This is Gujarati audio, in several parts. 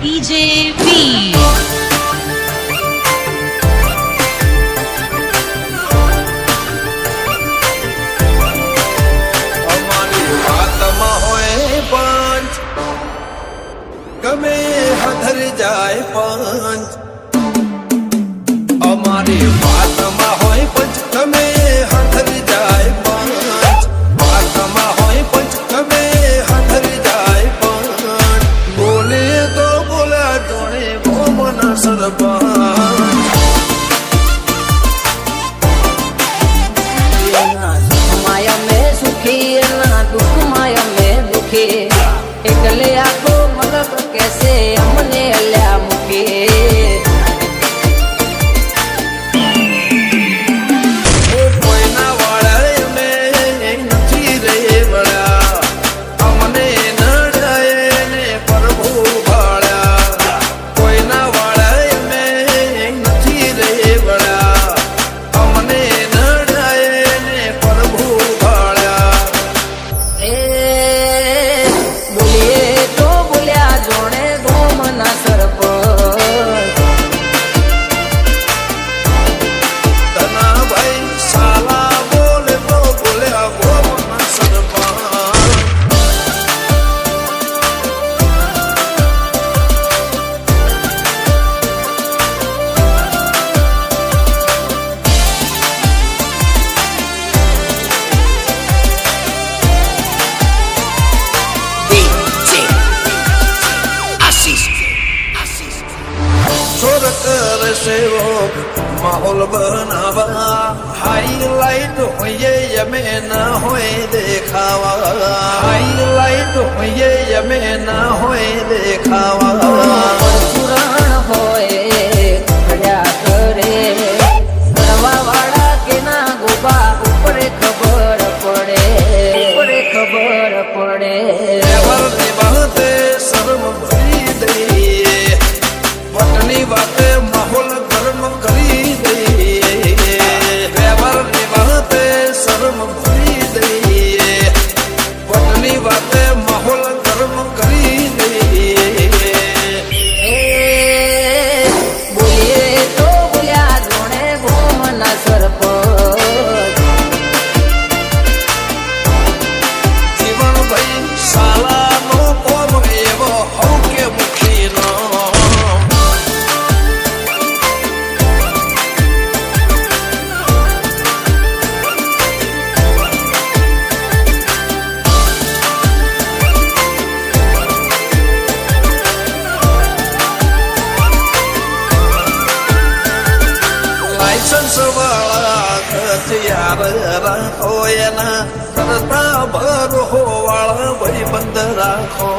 DJ V. ગમે હધર જાય પંચ અમારી વાતમાં હોય પંચ ગમે હધર જાય પંચ વાતમાં હોય પંચ ગમે હધર જાય પંચ બોલે તો બોલા જોડે ગોમના સરપંચ માયા મેં સુખી ના દુઃખ માયા મેં દુખી એકલે આખો મલક કેસે અમને અલ્યા મૂકે કોઈના વાળા અમે નથી રે વળ્યા અમને નડાય ને પ્રભુ ભાળ્યા કોઈના વાળા અમે નથી રે વળ્યા અમને નડાય ને પ્રભુ ભાળ્યા એ બોલીએ તો બોલ્યા જોડે ગોમના સરપંચ તના ભાઈ સાલા બોલે તો બોલ્યા ગોમના સરપંચ छोर कर सेवो माहौल बनावा हाईलाइट होइए यमे ना होए देखावा हाईलाइट होइए यमे ना होए देखावा પુરાણ હોય ખડ્યા કરે કરવા વાળા કે ના ગોબા ઉપરે ખબર પડે ઉપરે ખબર પડે વરની વાતે શરમ ભરી દઈએ વટની વાતે માહોલ ગરમ કરી દઈએ વ્યવહારની વાતે શરમ ભરી દઈએ વટની વાતે માહોલ ગરમ કરી દઈએ બોલીએ તો બોલ્યા જોડે ગોમના સરપંચ જીવનભાઈ સાલાનો કોમ એવો હો કે મુખીનો લાયસન્સ વાળા હથિયાર રાખો એના કરતા ભરો વાળા ભાઈ બંધ રાખો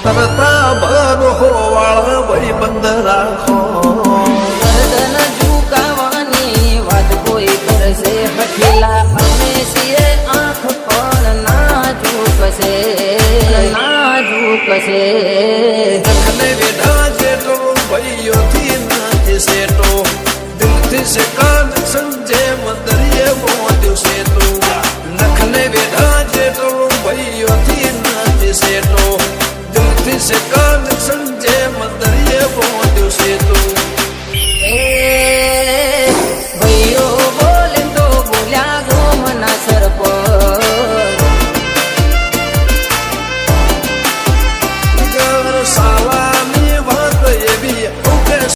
કરતા ભરો વાળા ભાઈ બંધ રાખો ગરદન ઝુકાવાની વાત કોઈ કરશે હઠીલા અમે છીએ આંખ પણ ના ઝૂકશે ના ઝૂકશે અને વિધા જેટલો ભાઈઓથી નથી સેટો દિલથી સે કાન સમજે મંદરીએ મોદ્યો સેટો નખને વિધા જેટલો ભાઈઓથી નથી સેટો દિલથી સે કાન